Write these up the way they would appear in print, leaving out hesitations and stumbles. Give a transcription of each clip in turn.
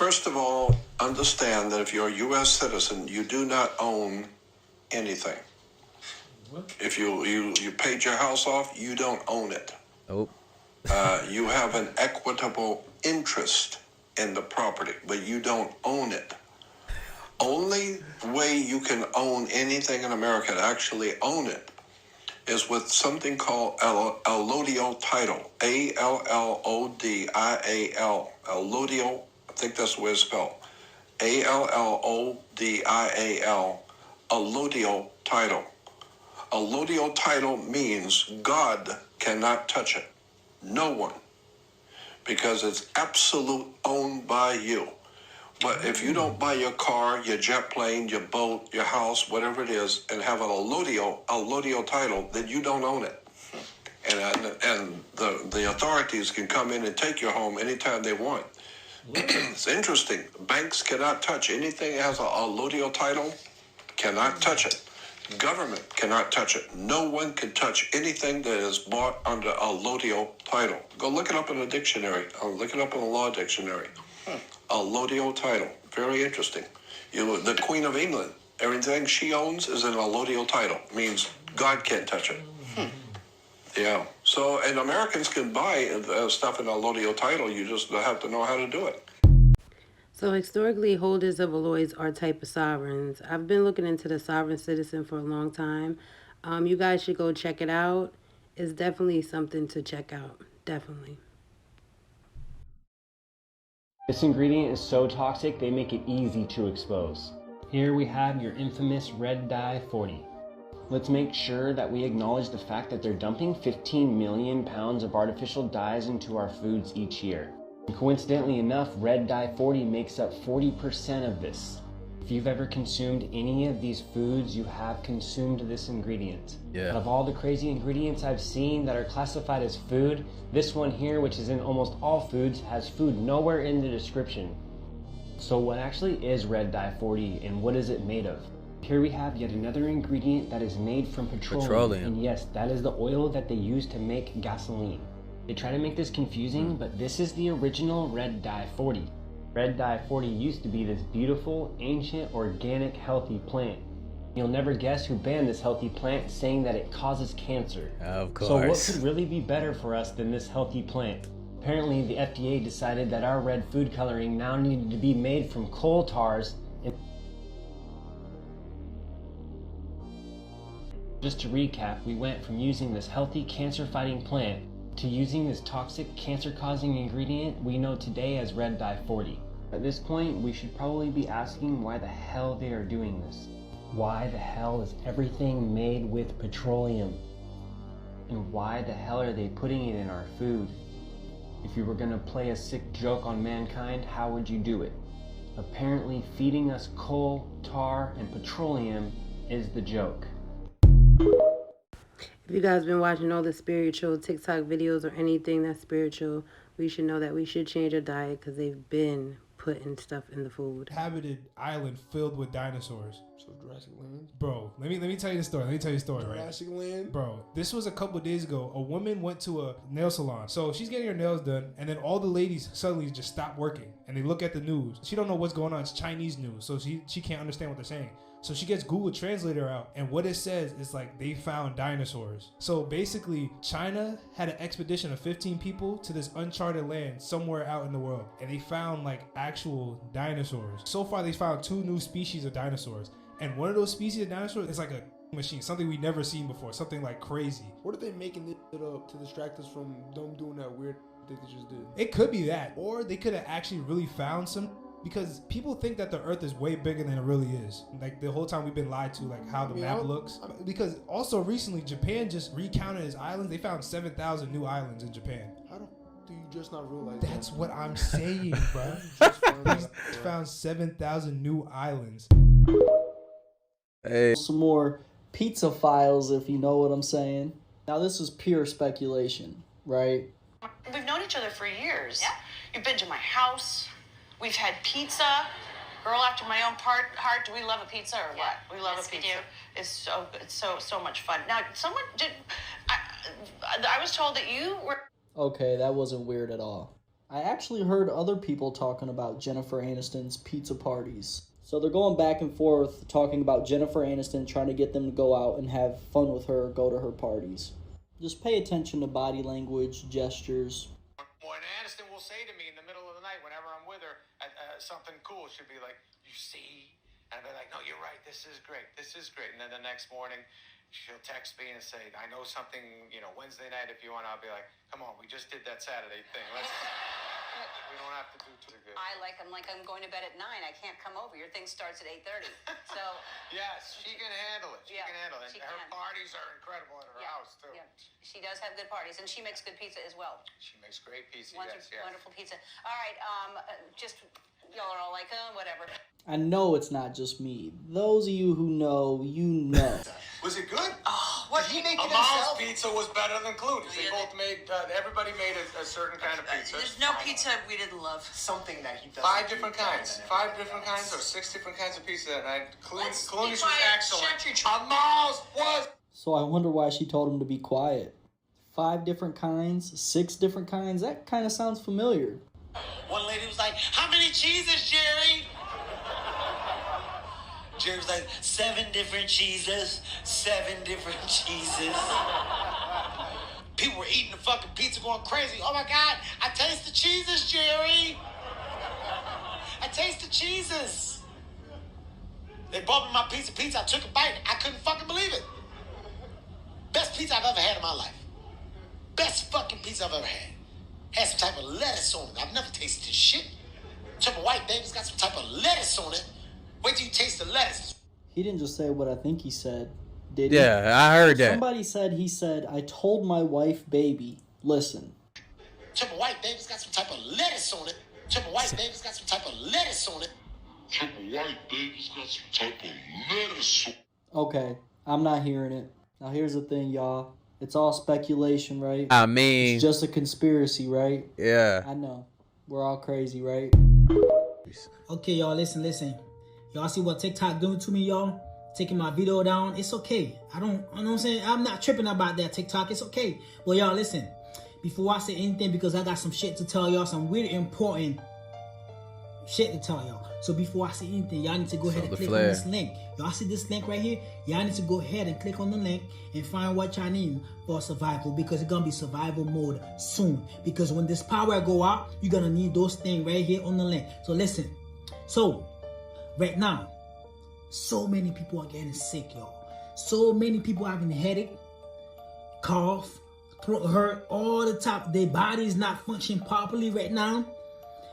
First of all, understand that if you're a U.S. citizen, you do not own anything. What? If you paid your house off, you don't own it. Oh. You have an equitable interest in the property, but you don't own it. Only way you can own anything in America, to actually own it, is with something called allodial title. A-L-L-O-D-I-A-L. Allodial, I think that's the way it's spelled. A-L-L-O-D-I-A-L. Allodial title. Allodial title means God cannot touch it. No one. Because it's absolute owned by you. But if you don't buy your car, your jet plane, your boat, your house, whatever it is, and have an allodial title, then you don't own it. And the authorities can come in and take your home anytime they want. It's interesting. Banks cannot touch anything that has an allodial title, cannot touch it. Government cannot touch it. No one can touch anything that is bought under allodial title. Go look it up in the dictionary. Look it up in the law dictionary. Allodial title. Very interesting. The Queen of England, everything she owns is an allodial title. Means God can't touch it. Yeah. So, and Americans can buy stuff in allodial title. You just have to know how to do it. So historically, holders of alloys are type of sovereigns. I've been looking into the sovereign citizen for a long time. You guys should go check it out. It's definitely something to check out. Definitely. This ingredient is so toxic, they make it easy to expose. Here we have your infamous red-dye 40. Let's make sure that we acknowledge the fact that they're dumping 15 million pounds of artificial dyes into our foods each year. And coincidentally enough, red-dye 40 makes up 40% of this. If you've ever consumed any of these foods, you have consumed this ingredient. Yeah. Out of all the crazy ingredients I've seen that are classified as food, this one here, which is in almost all foods, has food nowhere in the description. So what actually is red-dye 40 and what is it made of? Here we have yet another ingredient that is made from petroleum. And yes, that is the oil that they use to make gasoline. They try to make this confusing, but this is the original red-dye 40. Red-dye 40 used to be this beautiful, ancient, organic, healthy plant. You'll never guess who banned this healthy plant, saying that it causes cancer. Of course. So what could really be better for us than this healthy plant? Apparently the FDA decided that our red food coloring now needed to be made from coal tars. And just to recap, we went from using this healthy cancer-fighting plant to using this toxic cancer-causing ingredient we know today as red-dye 40. At this point, we should probably be asking why the hell they are doing this. Why the hell is everything made with petroleum? And why the hell are they putting it in our food? If you were gonna play a sick joke on mankind, how would you do it? Apparently feeding us coal, tar, and petroleum is the joke. If you guys been watching all the spiritual TikTok videos or anything that's spiritual, we should know that we should change our diet because they've been putting stuff in the food. Inhabited island filled with dinosaurs. So Jurassic Land? Bro, let me tell you the story. Jurassic Land? Bro, this was a couple of days ago. A woman went to a nail salon. So she's getting her nails done, and then all the ladies suddenly just stop working, and they look at the news. She don't know what's going on. It's Chinese news, so she can't understand what they're saying. So she gets Google Translator out, and what it says is like they found dinosaurs. So basically, China had an expedition of 15 people to this uncharted land somewhere out in the world, and they found like actual dinosaurs. So far, they found 2 new species of dinosaurs, and one of those species of dinosaurs is like a machine, something we've never seen before, something like crazy. What are they making this shit up to distract us from them doing that weird thing they just did? It could be that, or they could have actually really found some. Because people think that the earth is way bigger than it really is. Like the whole time we've been lied to, like how the map looks. Because also recently Japan just recounted its islands. They found 7,000 new islands in Japan. How do you just not realize That's what I'm saying, bro. Found 7,000 new islands. Hey. Some more pizza files, if you know what I'm saying. Now this is pure speculation, right? We've known each other for years. Yeah. You've been to my house. We've had pizza. Girl after my own heart. Do we love a pizza or what? We love a pizza. We do. It's so much fun. Now, someone did. I was told that you were. Okay, that wasn't weird at all. I actually heard other people talking about Jennifer Aniston's pizza parties. So they're going back and forth talking about Jennifer Aniston trying to get them to go out and have fun with her, go to her parties. Just pay attention to body language, gestures. When Aniston will say to me in the middle of the night, whenever I'm with her, something cool, she'll be like, you see? And I'll be like, no, you're right, this is great, this is great. And then the next morning, she'll text me and say, I know something, Wednesday night if you want. I'll be like, come on, we just did that Saturday thing. We don't have to do too good. I'm going to bed at 9. I can't come over. Your thing starts at 8:30. So yes, she can handle it. She can handle it. Her parties are incredible at her house too. Yeah, she does have good parties, and she makes good pizza as well. She makes great pizza. Wonderful pizza. All right, just y'all are all like, whatever. I know it's not just me. Those of you who know, you know. Was it good? What Did he make it himself? Pizza was better than Cluney's. They both made. Everybody made a certain kind of pizza. There's no pizza we didn't love. Something that he does. 5 different kinds. 5 different kinds or 6 different kinds of pizza that night. Cluney's was excellent. Amal's was. So I wonder why she told him to be quiet. 5 different kinds, 6 different kinds. That kind of sounds familiar. One lady was like, how many cheeses, Jerry? Jerry was like, 7 different cheeses, 7 different cheeses. People were eating the fucking pizza going crazy. Oh my God, I taste the cheeses, Jerry. I taste the cheeses. They brought me my piece of pizza. I took a bite. I couldn't fucking believe it. Best pizza I've ever had in my life. Best fucking pizza I've ever had. Had some type of lettuce on it. I've never tasted this shit. Some white baby's got some type of lettuce on it. Wait till you taste the lettuce. He didn't just say what I think he said, did he? Yeah, I heard that. Somebody said he said, I told my wife, baby, listen. Some white baby's got some type of lettuce on it. Some white baby's got some type of lettuce on it. Some white baby's got some type of lettuce on it. Okay, I'm not hearing it. Now here's the thing, y'all. It's all speculation, right? I mean, it's just a conspiracy, right? Yeah. I know. We're all crazy, right? Okay, y'all, listen. Y'all see what TikTok doing to me, y'all? Taking my video down. It's okay. I know what I'm saying? I'm not tripping about that, TikTok. It's okay. Well, y'all, listen. Before I say anything, because I got some shit to tell y'all, some really important shit to tell y'all. So before I say anything, y'all need to go ahead and click on this link. Y'all see this link right here? Y'all need to go ahead and click on the link and find what y'all need for survival, because it's gonna be survival mode soon. Because when this power go out, you're gonna need those things right here on the link. So listen. So right now, so many people are getting sick, y'all. So many people having a headache, cough, throat hurt all the time. Their body is not functioning properly right now.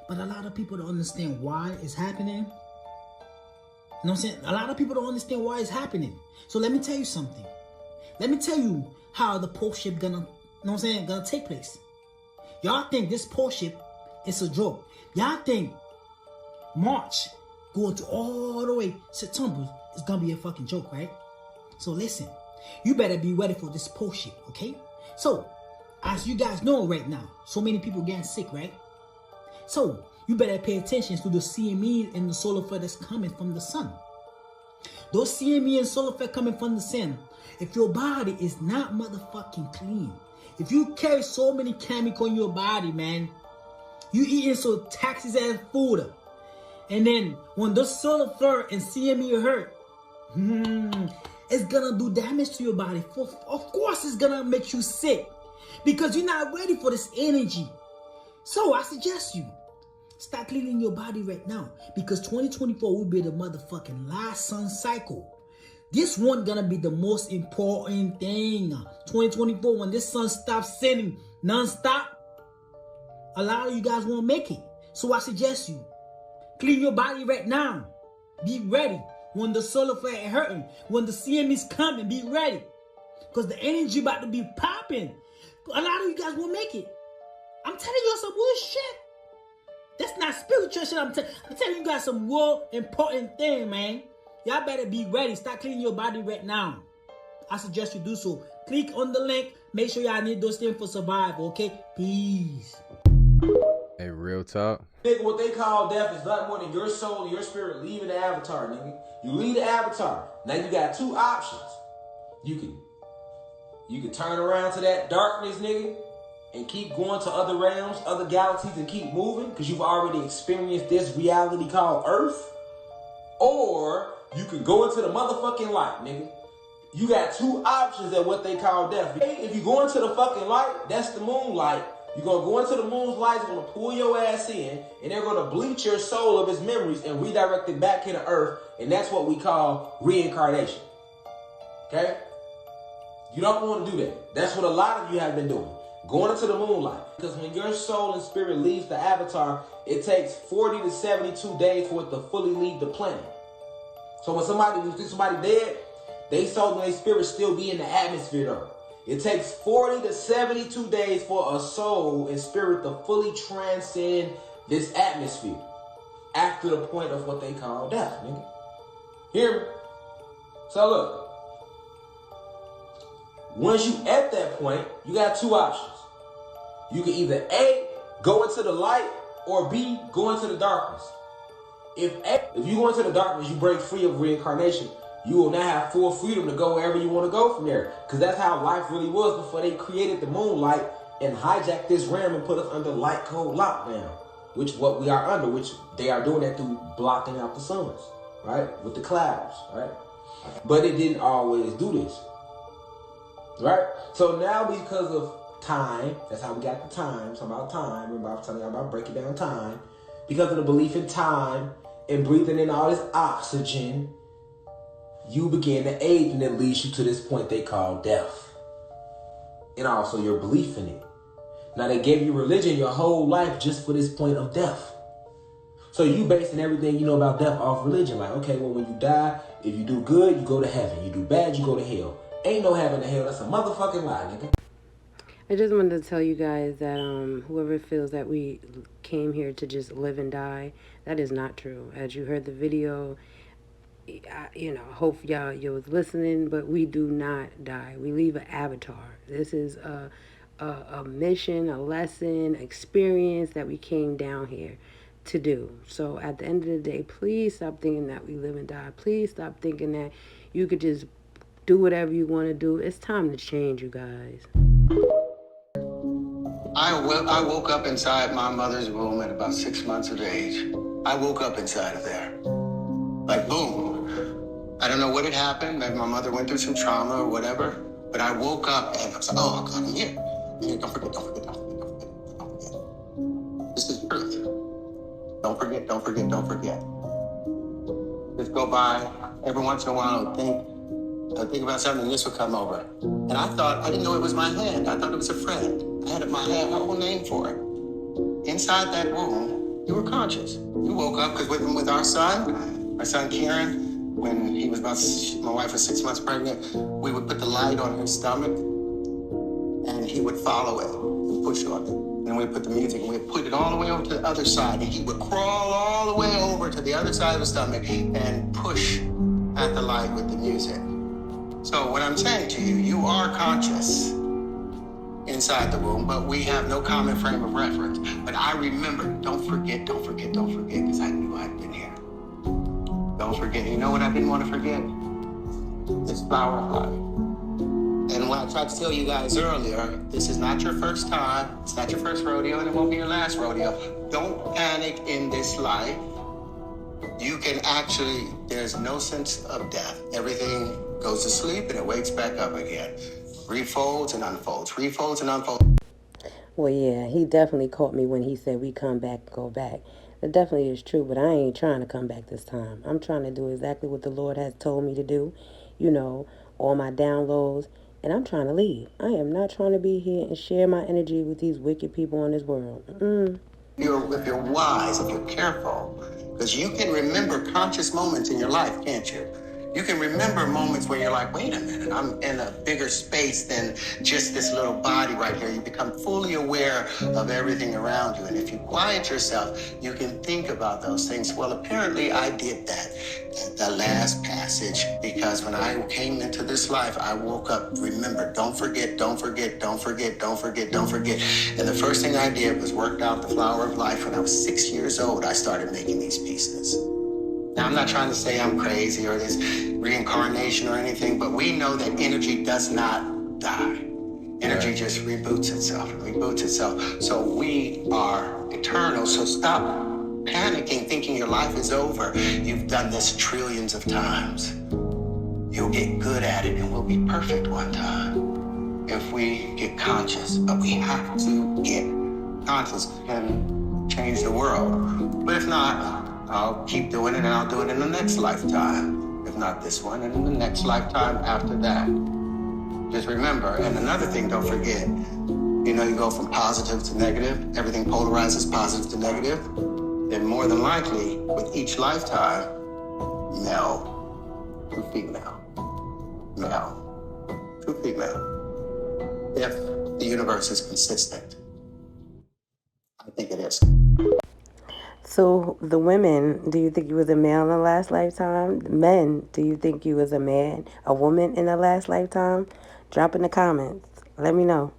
But a lot of people don't understand why it's happening. You know what I'm saying? A lot of people don't understand why it's happening. So let me tell you something. Let me tell you how the post ship gonna take place. Y'all think this post ship is a joke. Y'all think March going to all the way September is gonna be a fucking joke, right? So listen, you better be ready for this post ship, okay? So, as you guys know right now, so many people getting sick, right? So, you better pay attention to the CME and the solar flare that's coming from the sun. Those CME and solar flare coming from the sun, if your body is not motherfucking clean, if you carry so many chemicals in your body, man, you eating so taxes ass food, and then when those solar flare and CME hurt, it's gonna do damage to your body. Of course, it's gonna make you sick because you're not ready for this energy. So I suggest you start cleaning your body right now, because 2024 will be the motherfucking last sun cycle. This one gonna be the most important thing. 2024, when this sun stops setting non-stop, a lot of you guys won't make it. So I suggest you clean your body right now. Be ready when the solar flare is hurting, when the CM is coming. Be ready, because the energy about to be popping. A lot of you guys won't make it. I'm telling you some real shit. That's not spiritual shit. I'm telling you guys some real important thing, man. Y'all better be ready. Start cleaning your body right now. I suggest you do so. Click on the link. Make sure y'all need those things for survival, okay? Peace. Hey, real talk. Nigga, what they call death is nothing more than your soul and your spirit leaving the avatar, nigga. You leave the avatar. Now you got 2 options. You can turn around to that darkness, nigga, and keep going to other realms, other galaxies, and keep moving because you've already experienced this reality called Earth. Or you could go into the motherfucking light, nigga. You got two options at what they call death. If you go into the fucking light, that's the moonlight. You're going to go into the moon's light, it's going to pull your ass in, and they're going to bleach your soul of its memories and redirect it back into Earth, and that's what we call reincarnation. Okay? You don't want to do that. That's what a lot of you have been doing. Going into the moonlight. Because when your soul and spirit leaves the avatar, it takes 40 to 72 days for it to fully leave the planet. So when somebody dead, they soul and their spirit still be in the atmosphere though. It takes 40 to 72 days for a soul and spirit to fully transcend this atmosphere after the point of what they call death, nigga. Hear me? So look, once you at that point, you got two options. You can either A, go into the light, or B, go into the darkness. If you go into the darkness, you break free of reincarnation. You will now have full freedom to go wherever you want to go from there. Because that's how life really was before they created the moonlight and hijacked this realm and put us under light code lockdown. Which what we are under, which they are doing that through blocking out the suns, right? With the clouds, right? But it didn't always do this, right? So now because of time, that's how we got the time. It's about time. Remember I was telling you about breaking down time. Because of the belief in time and breathing in all this oxygen, you begin to age, and it leads you to this point they call death. And also your belief in it. Now they gave you religion your whole life just for this point of death. So you basing everything you know about death off religion. Like, okay, well when you die, if you do good, you go to heaven. You do bad, you go to hell. Ain't no heaven to hell. That's a motherfucking lie, nigga. I just wanted to tell you guys that whoever feels that we came here to just live and die, that is not true. As you heard the video, hope you was listening, but we do not die. We leave an avatar. This is a mission, a lesson, experience that we came down here to do. So at the end of the day, please stop thinking that we live and die. Please stop thinking that you could just do whatever you want to do. It's time to change, you guys. I woke up inside my mother's womb at about 6 months of age. I woke up inside of there. Like, boom. I don't know what had happened. Maybe my mother went through some trauma or whatever. But I woke up and I was like, oh, God, I'm here. Don't forget. This is truth. Don't forget. Just go by. Every once in a while, I'd think about something and this would come over. And I didn't know it was my hand. I thought it was a friend. I had my whole name for it. Inside that womb, you were conscious. You woke up because with our son Kieran, when he was my wife was 6 months pregnant, we would put the light on his stomach and he would follow it and push on it. And we'd put the music and we'd put it all the way over to the other side and he would crawl all the way over to the other side of the stomach and push at the light with the music. So what I'm saying to you, you are conscious inside the womb, but we have no common frame of reference. But I remember, don't forget, because I knew I'd been here. Don't forget. You know what I didn't want to forget? This flower of life. And what I tried to tell you guys earlier, this is not your first time, it's not your first rodeo, and it won't be your last rodeo. Don't panic in this life. You can actually, there's no sense of death. Everything goes to sleep and it wakes back up again. Refolds and unfolds. Well, yeah, he definitely caught me when he said we come back and go back. That definitely is true, but I ain't trying to come back this time. I'm trying to do exactly what the Lord has told me to do, all my downloads, and I'm trying to leave. I am not trying to be here and share my energy with these wicked people in this world. If you're wise, if you're careful, because you can remember conscious moments in your life, can't you? You can remember moments where you're like, wait a minute, I'm in a bigger space than just this little body right here. You become fully aware of everything around you. And if you quiet yourself, you can think about those things. Well, apparently I did that at the last passage, because when I came into this life, I woke up, remember, don't forget. And the first thing I did was worked out the flower of life. When I was 6 years old, I started making these pieces. Now, I'm not trying to say I'm crazy or this reincarnation or anything, but we know that energy does not die. Energy just reboots itself. So we are eternal. So stop panicking, thinking your life is over. You've done this trillions of times. You'll get good at it and we'll be perfect one time. If we get conscious, but we have to get conscious and change the world. But if not, I'll keep doing it and I'll do it in the next lifetime. If not this one, and in the next lifetime after that. Just remember, and another thing, don't forget, you go from positive to negative, everything polarizes positive to negative, then more than likely, with each lifetime, male to female, male to female. If the universe is consistent. I think it is. So the women, do you think you was a male in the last lifetime? Men, do you think you was a woman in the last lifetime? Drop in the comments. Let me know.